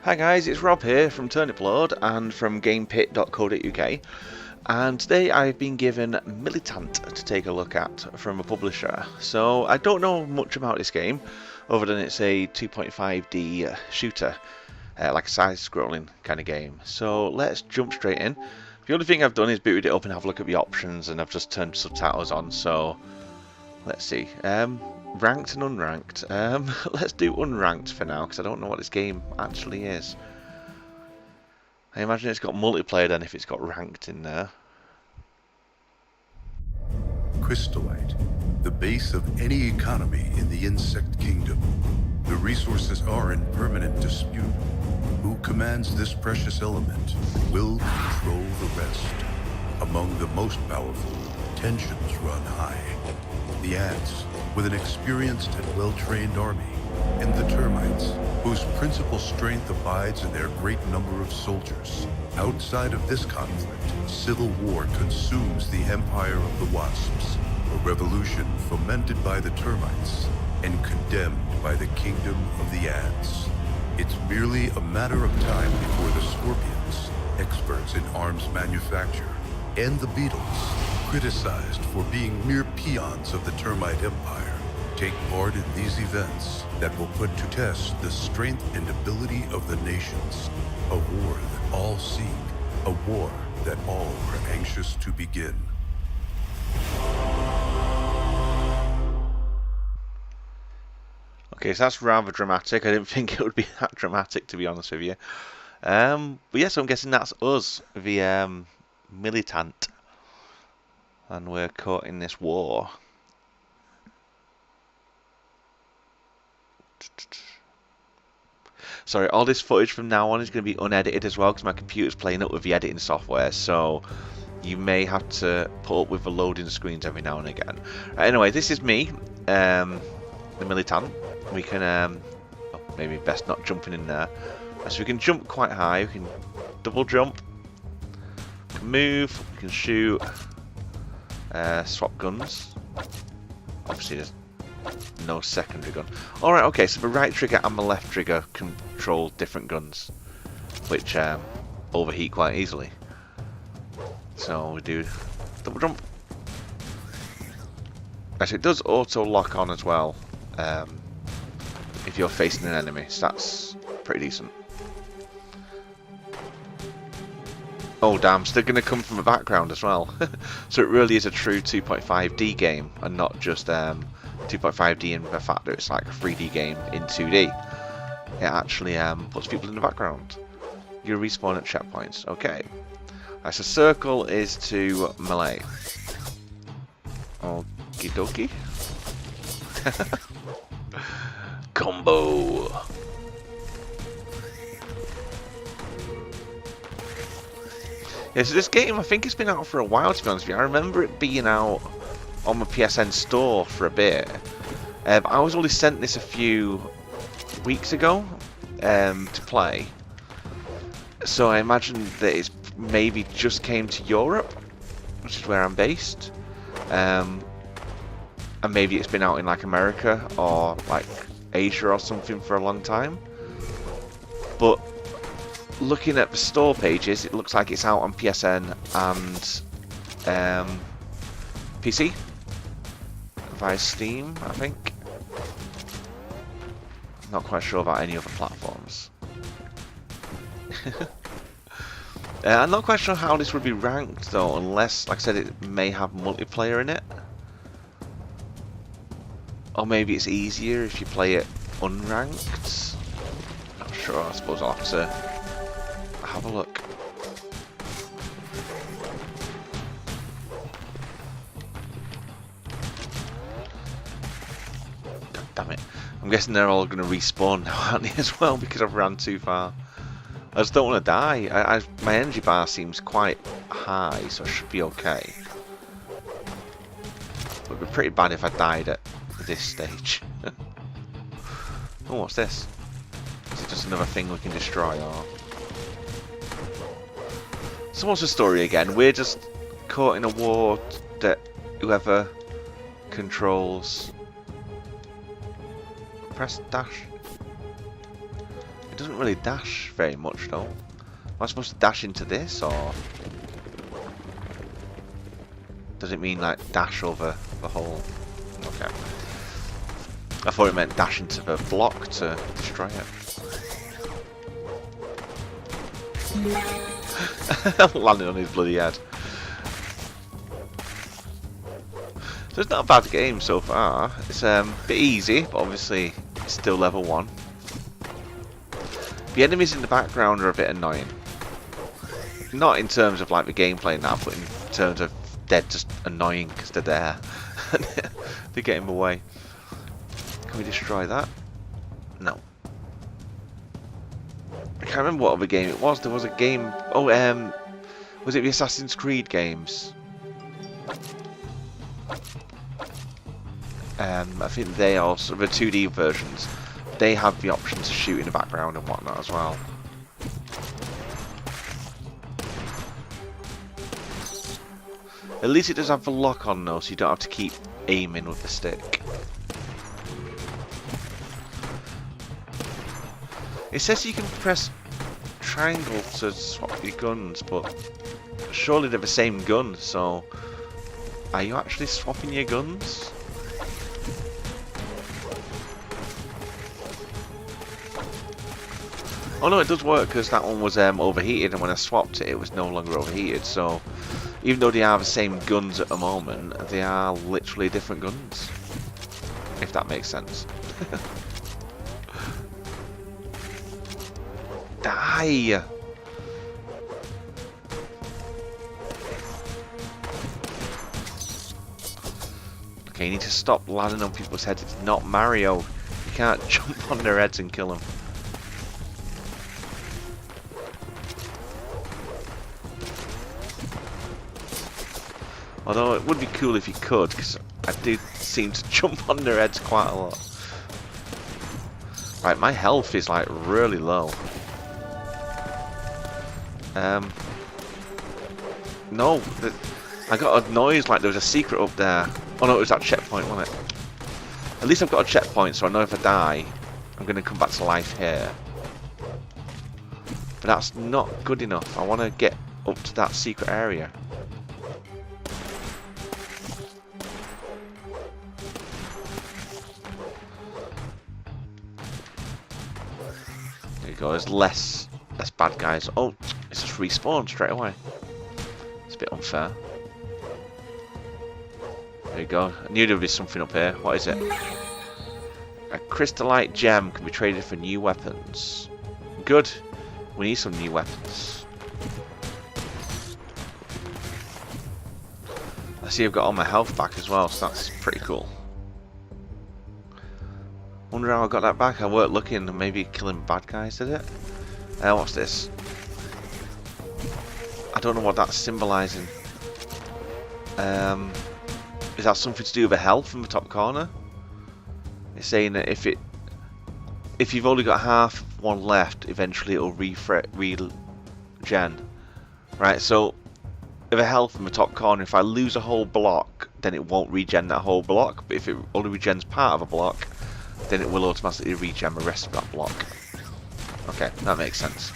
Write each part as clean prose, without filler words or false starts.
Hi guys, it's Rob here from Turniplord and from gamepit.co.uk, and today I've been given Militant to take a look at from a publisher. So I don't know much about this game other than it's a 2.5D shooter, like a side-scrolling kind of game. So let's jump straight in. The only thing I've done is booted it up and have a look at the options, and I've just turned subtitles on. So let's see. Ranked and unranked. Let's do unranked for now because I don't know what this game actually is. I imagine it's got multiplayer then if it's got ranked in there. Crystallite, the base of any economy in the insect kingdom. The resources are in permanent dispute. Who commands this precious element will control the rest. Among the most powerful, tensions run high. The ants, with an experienced and well-trained army, and the termites, whose principal strength abides in their great number of soldiers. Outside of this conflict, civil war consumes the empire of the wasps, a revolution fomented by the termites and condemned by the kingdom of the ants. It's merely a matter of time before the scorpions, experts in arms manufacture, and the beetles, criticized for being mere peons of the termite empire, take part in these events that will put to test the strength and ability of the nations. A war that all seek, a war that all are anxious to begin. Okay, so that's rather dramatic. I didn't think it would be that dramatic, to be honest with you. But yeah, so I'm guessing that's us, the Militant. And we're caught in this war. Sorry, all this footage from now on is going to be unedited as well because my computer's playing up with the editing software, so you may have to put up with the loading screens every now and again. Anyway, this is me, the Militant. We can, oh, maybe best not jumping in there. So we can jump quite high, we can double jump, we can move, we can shoot. Swap guns. Obviously there's no secondary gun. Alright, okay, so the right trigger and the left trigger control different guns, which overheat quite easily. So we do double jump. Actually, it does auto lock on as well if you're facing an enemy, so that's pretty decent. Oh damn, so they're going to come from the background as well. So it really is a true 2.5D game and not just 2.5D in the fact that it's like a 3D game in 2D. It actually puts people in the background. You respawn at checkpoints. Okay. Right, so circle is to melee. Okie dokie. Combo. Yeah, so this game, I think it's been out for a while, to be honest with you. I remember it being out on my PSN store for a bit. I was only sent this a few weeks ago to play. So I imagine that it's maybe just came to Europe, which is where I'm based. And maybe it's been out in like America or like Asia or something for a long time. But looking at the store pages, it looks like it's out on PSN and PC via Steam, I think. Not quite sure about any other platforms. I'm not quite sure how this would be ranked though, unless, like I said, it may have multiplayer in it. Or maybe it's easier if you play it unranked. Not sure, I suppose I'll have to have a look. God damn it. I'm guessing they're all going to respawn now, aren't they, as well, because I've ran too far. I just don't want to die. My energy bar seems quite high, so I should be okay. It would be pretty bad if I died at this stage. Oh, what's this? Is it just another thing we can destroy, or... So what's the story again? We're just caught in a war that whoever controls... Press dash. doesn't really dash very much though. Am I supposed to dash into this, or does it mean like dash over the hole? Okay. I thought it meant dash into the block to destroy it. Landing on his bloody head. So it's not a bad game so far. It's a bit easy, but obviously it's still level 1. The enemies in the background are a bit annoying. Not in terms of like the gameplay now, but in terms of they're just annoying because they're there. They get in the way. Can we destroy that? No. I can't remember what other game it was. There was a game. Oh, was it the Assassin's Creed games? I think they are sort of the 2D versions. They have the option to shoot in the background and whatnot as well. At least it does have the lock on though, so you don't have to keep aiming with the stick. It says you can press triangle to swap your guns, but surely they're the same gun, so are you actually swapping your guns? Oh no, it does work because that one was overheated, and when I swapped it, it was no longer overheated. So even though they are the same guns at the moment, they are literally different guns. If that makes sense. Die! Okay, you need to stop landing on people's heads. It's not Mario. You can't jump on their heads and kill them. Although it would be cool if you could, because I do seem to jump on their heads quite a lot. Right, my health is like really low. No, I got a noise like there was a secret up there. Oh no, it was that checkpoint, wasn't it? At least I've got a checkpoint, so I know if I die, I'm going to come back to life here. But that's not good enough. I want to get up to that secret area. There you go, there's less bad guys. Oh, it's just respawned straight away. It's a bit unfair. There you go. I knew there would be something up here. What is it? A crystallite gem can be traded for new weapons. Good. We need some new weapons. I see I've got all my health back as well, so that's pretty cool. Wonder how I got that back. I weren't looking, maybe killing bad guys, did it? What's this? I don't know what that's symbolising. Is that something to do with the health in the top corner? It's saying that if you've only got half one left, eventually it'll regen. Right, so if a health in the top corner, if I lose a whole block, then it won't regen that whole block. But if it only regens part of a block, then it will automatically regen the rest of that block. Okay, that makes sense.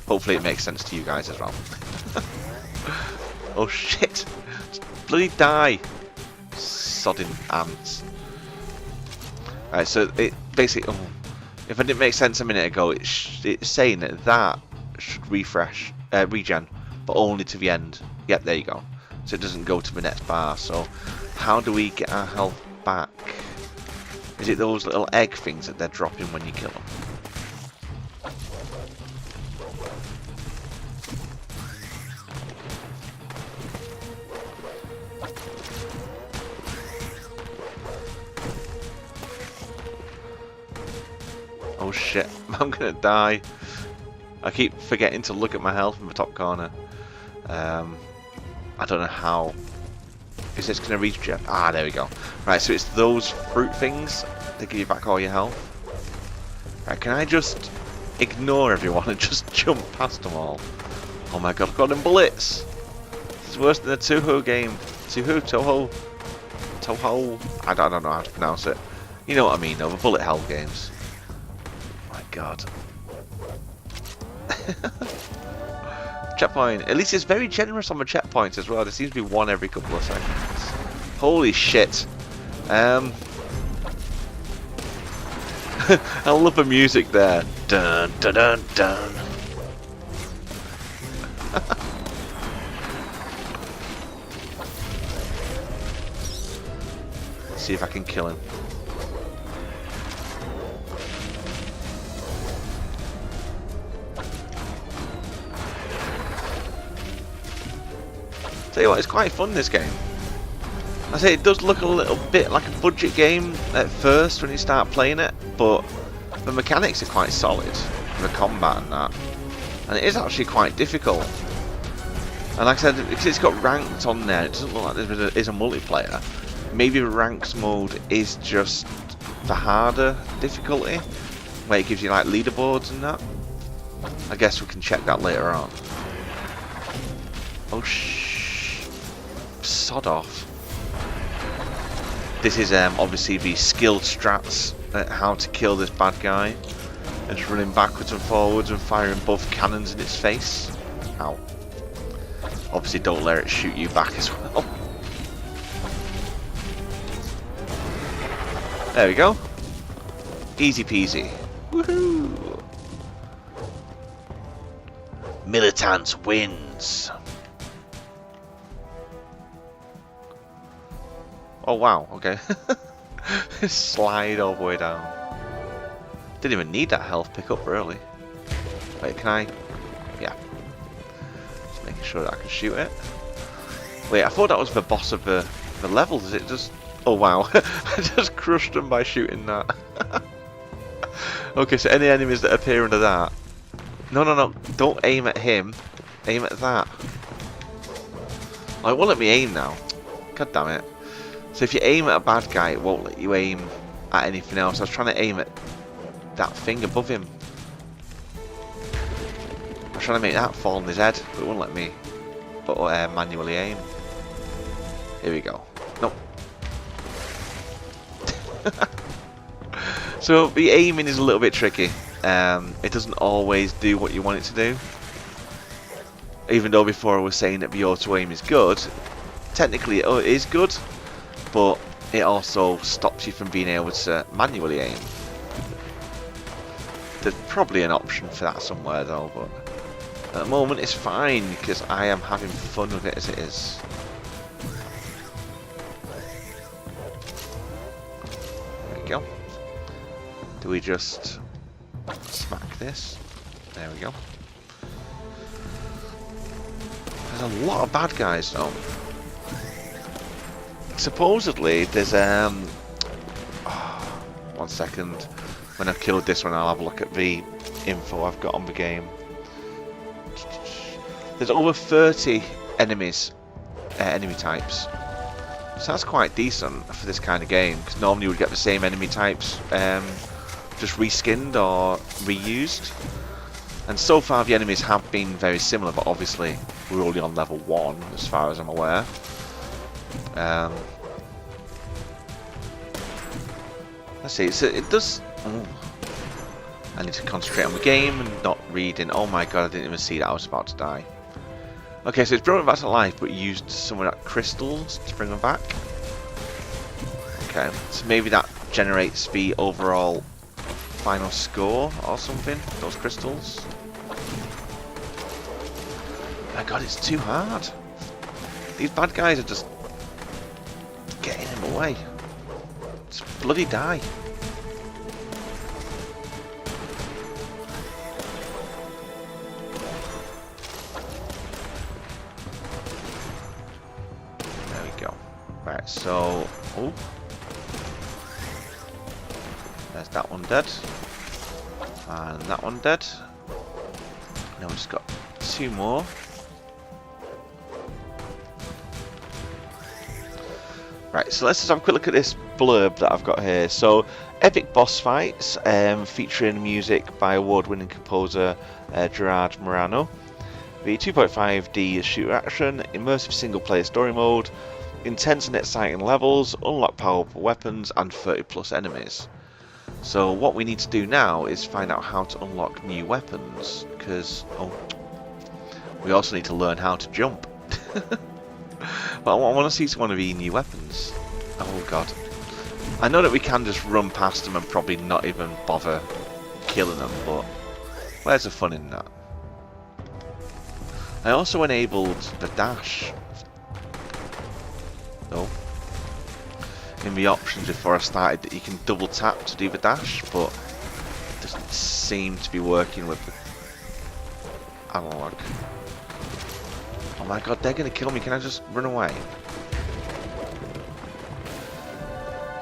Hopefully it makes sense to you guys as well. Oh shit! Bloody die! Sodding ants. Right, so it basically... Oh, if I didn't make sense a minute ago, it's saying that should regen, but only to the end. Yep, there you go. So it doesn't go to the next bar. So how do we get our health back? Is it those little egg things that they're dropping when you kill them? Oh shit, I'm gonna die. I keep forgetting to look at my health in the top corner. I don't know how. Is this gonna regen? Ah, there we go. Right, so it's those fruit things that give you back all your health. Right, can I just ignore everyone and just jump past them all? Oh my god, I've got them bullets! This is worse than a Toho game. Toho? I don't know how to pronounce it. You know what I mean though, the bullet hell games. Right, God. Checkpoint. At least it's very generous on the checkpoints as well. There seems to be one every couple of seconds. Holy shit. I love the music there. Dun dun dun dun. Let's see if I can kill him. Tell you what, it's quite fun, this game. I say it does look a little bit like a budget game at first when you start playing it, but the mechanics are quite solid, the combat and that, and it is actually quite difficult. And like I said, because it's got ranked on there, it doesn't look like there is a multiplayer. Maybe the ranks mode is just the harder difficulty, where it gives you like leaderboards and that. I guess we can check that later on. Oh sod off. This is obviously the skilled strats at how to kill this bad guy. And just running backwards and forwards and firing both cannons in its face. Ow. Obviously don't let it shoot you back as well. There we go. Easy peasy. Woohoo! Militant wins. Oh wow, okay. Slide all the way down. Didn't even need that health pickup really. Wait, can I? Yeah. Just making sure that I can shoot it. Wait, I thought that was the boss of the level. Does it just... Oh wow, I just crushed them by shooting that. Okay, so any enemies that appear under that... No, don't aim at him. Aim at that. Oh, it won't let me aim now. God damn it. So if you aim at a bad guy, it won't let you aim at anything else. I was trying to aim at that thing above him. I was trying to make that fall on his head, but it won't let me manually aim. Here we go. Nope. So the aiming is a little bit tricky. It doesn't always do what you want it to do. Even though before I was saying that the auto aim is good, technically it is good, but it also stops you from being able to manually aim. There's probably an option for that somewhere though, but at the moment it's fine because I am having fun with it as it is. There we go. Do we just smack this? There we go. There's a lot of bad guys though. Supposedly there's 1 second. When I've killed this one, I'll have a look at the info I've got on the game. There's over 30 enemies, enemy types. So that's quite decent for this kind of game, because normally you would get the same enemy types just reskinned or reused. And so far the enemies have been very similar, but obviously we're only on level 1 as far as I'm aware. Let's see, so it does... Oh, I need to concentrate on the game and not reading. Oh my god, I didn't even see that I was about to die. Okay, so it's brought them back to life, but used some of that crystals to bring them back. Okay, so maybe that generates the overall final score or something, those crystals. Oh my god, it's too hard. These bad guys are just getting him away. Just bloody die. There we go. Right, so... Oh. There's that one dead. And that one dead. Now we've just got 2 more. Right, so let's just have a quick look at this blurb that I've got here. So, epic boss fights featuring music by award-winning composer Gerard Morano. The 2.5D shooter action, immersive single-player story mode, intense and exciting levels, unlock powerful weapons, and 30+ enemies. So what we need to do now is find out how to unlock new weapons, because we also need to learn how to jump. But I want to see one of these new weapons. Oh god. I know that we can just run past them and probably not even bother killing them, but where's the fun in that? I also enabled the dash. Oh. In the options before I started that you can double tap to do the dash, but it doesn't seem to be working with the analog. Oh my god, they're gonna kill me. Can I just run away?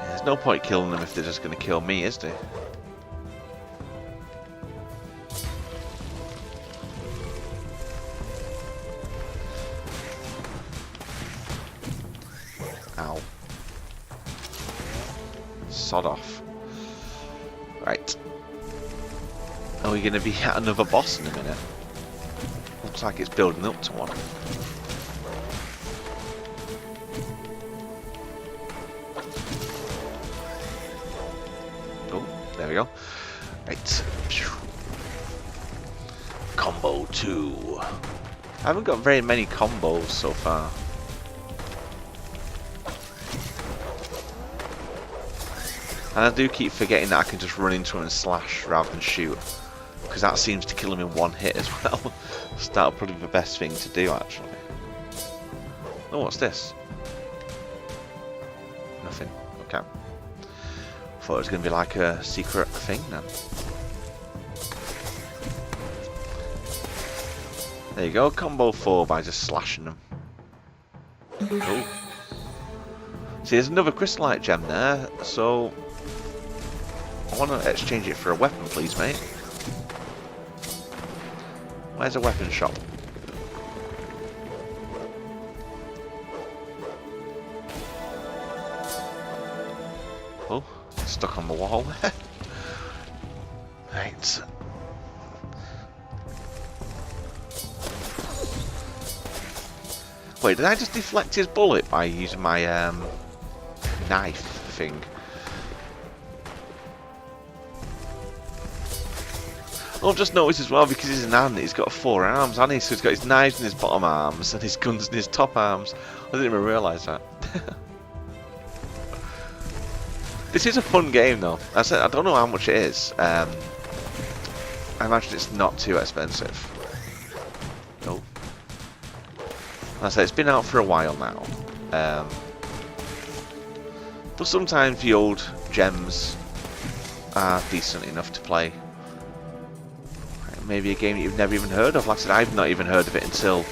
There's no point killing them if they're just gonna kill me, is there? Ow. Sod off. Right. Are we gonna be at another boss in a minute? Looks like it's building up to one. Oh, there we go. Right. Combo 2. I haven't got very many combos so far. And I do keep forgetting that I can just run into him and slash rather than shoot, because that seems to kill him in one hit as well. So that'll probably be the best thing to do, actually. Oh, what's this? Nothing. Okay. Thought it was going to be like a secret thing then. There you go, combo 4 by just slashing them. Oh. See, there's another crystallite gem there, so I want to exchange it for a weapon, please, mate. Where's a weapon shop? Oh, stuck on the wall there. Right. Wait, did I just deflect his bullet by using my knife thing? I've just noticed as well, because he's an ant, he's got 4 arms, hasn't he? So he's got his knives in his bottom arms and his guns in his top arms. I didn't even realise that. This is a fun game though. I don't know how much it is. I imagine it's not too expensive. Nope. I said it's been out for a while now. But sometimes the old gems are decent enough to play. Maybe a game that you've never even heard of. Like I said, I've not even heard of it until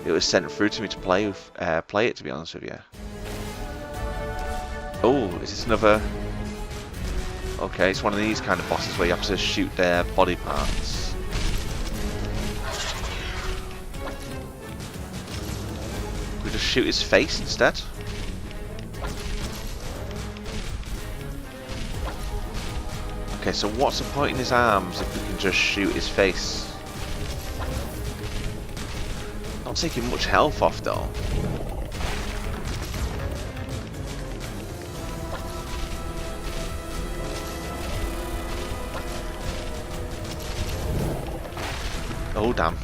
it was sent through to me to play it, to be honest with you. Oh, is this another... Okay, it's one of these kind of bosses where you have to shoot their body parts. We just shoot his face instead. Okay, so what's the point in his arms if we can just shoot his face? Not taking much health off though. Oh damn.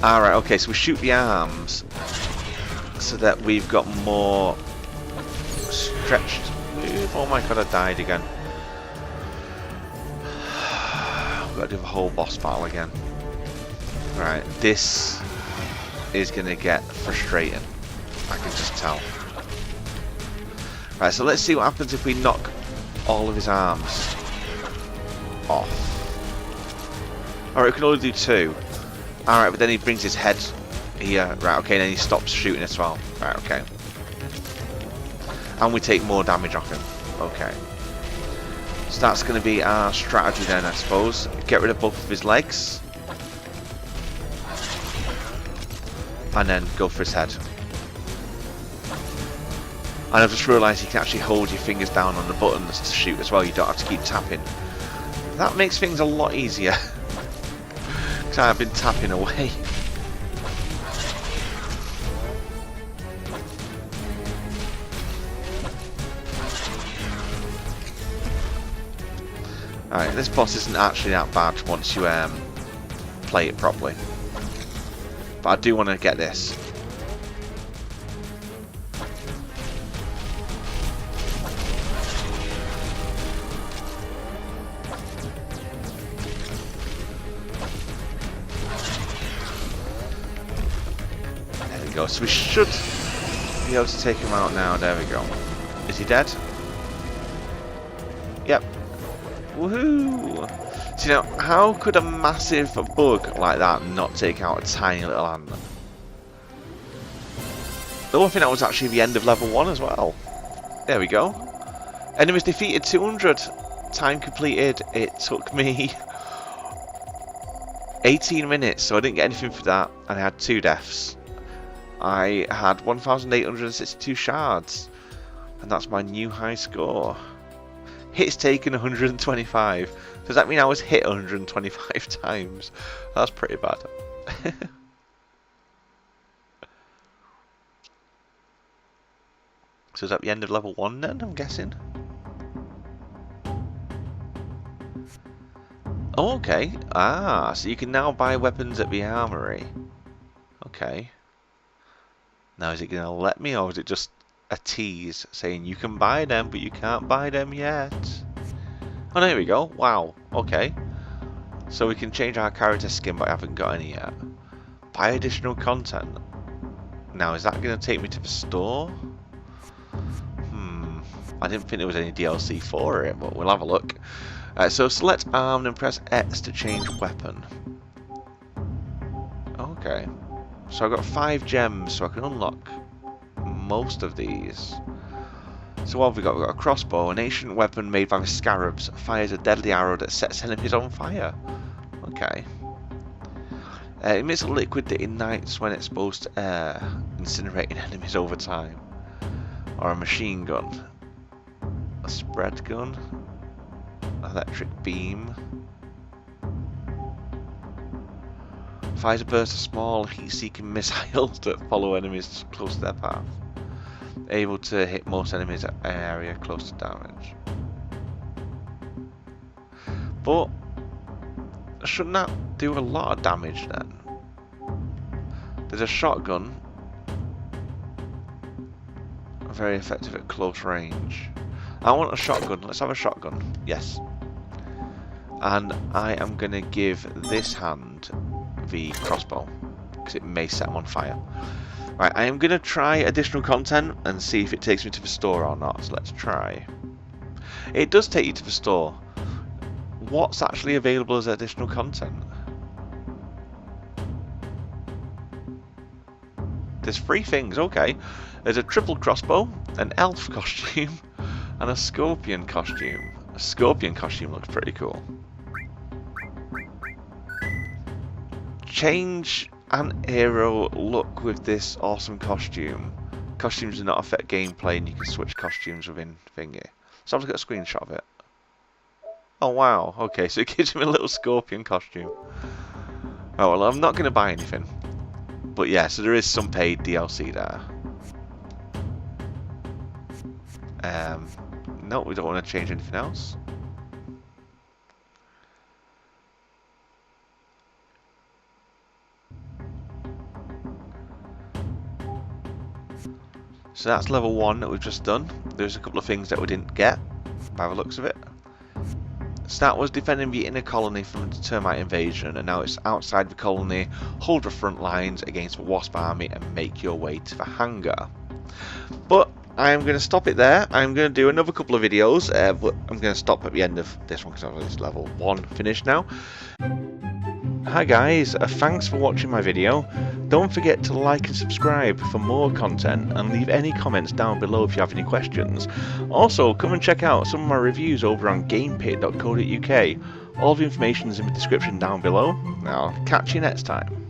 Alright, okay, so we shoot the arms so that we've got more stretched move. Oh my god, I died again. Got to do the whole boss battle again. Right, this is going to get frustrating. I can just tell. Right, so let's see what happens if we knock all of his arms off. Alright, we can only do 2. Alright, but then he brings his head here. Right, okay, then he stops shooting as well. Right, okay. And we take more damage off him. Okay. So that's going to be our strategy then, I suppose. Get rid of both of his legs. And then go for his head. And I've just realised you can actually hold your fingers down on the buttons to shoot as well. You don't have to keep tapping. That makes things a lot easier. Because I've been tapping away. Alright, this boss isn't actually that bad once you play it properly. But I do want to get this. There we go. So we should be able to take him out now. There we go. Is he dead? Yep. Woohoo! So now, how could a massive bug like that not take out a tiny little hand? The one thing that was actually the end of level 1 as well. There we go. Enemies defeated 200. Time completed. It took me 18 minutes, so I didn't get anything for that, and I had 2 deaths. I had 1,862 shards, and that's my new high score. Hits taken 125. Does that mean I was hit 125 times? That's pretty bad. So is that the end of level 1 then, I'm guessing? Oh, okay. Ah, so you can now buy weapons at the armory. Okay. Now is it going to let me, or is it just a tease saying you can buy them but you can't buy them yet? Oh, there we go. Wow. Okay. So we can change our character skin, but I haven't got any yet. Buy additional content. Now is that going to take me to the store? I didn't think there was any DLC for it, but we'll have a look. So select arm and press X to change weapon. Okay. So I've got 5 gems, so I can unlock most of these. So what have we got? We've got a crossbow, an ancient weapon made by the scarabs. Fires a deadly arrow that sets enemies on fire. Okay. It emits a liquid that ignites when exposed to air, incinerating enemies over time. Or a machine gun. A spread gun. Electric beam. Fires a burst of small heat-seeking missiles that follow enemies close to their path. Able to hit most enemies at an area close to damage. But shouldn't that do a lot of damage then? There's a shotgun. Very effective at close range. I want a shotgun. Let's have a shotgun. Yes. And I am going to give this hand the crossbow, because it may set them on fire. Right, I am going to try additional content and see if it takes me to the store or not. So let's try. It does take you to the store. What's actually available as additional content? There's 3 things, okay. There's a triple crossbow, an elf costume, and a scorpion costume. A scorpion costume looks pretty cool. Change an hero look with this awesome costume. Costumes do not affect gameplay, and you can switch costumes within thingy. So I've got a screenshot of it. Oh wow, okay, so it gives him a little scorpion costume. Oh well, I'm not going to buy anything. But yeah, so there is some paid DLC there. No, we don't want to change anything else. So that's level 1 that we've just done. There's a couple of things that we didn't get, by the looks of it. So that was defending the inner colony from the termite invasion, and now it's outside the colony. Hold the front lines against the wasp army and make your way to the hangar. But I'm going to stop it there. I'm going to do another couple of videos, but I'm going to stop at the end of this one because it's level 1 finished now. Hi guys, thanks for watching my video. Don't forget to like and subscribe for more content, and leave any comments down below if you have any questions. Also, come and check out some of my reviews over on gamepit.co.uk. All the information is in the description down below. Now, catch you next time.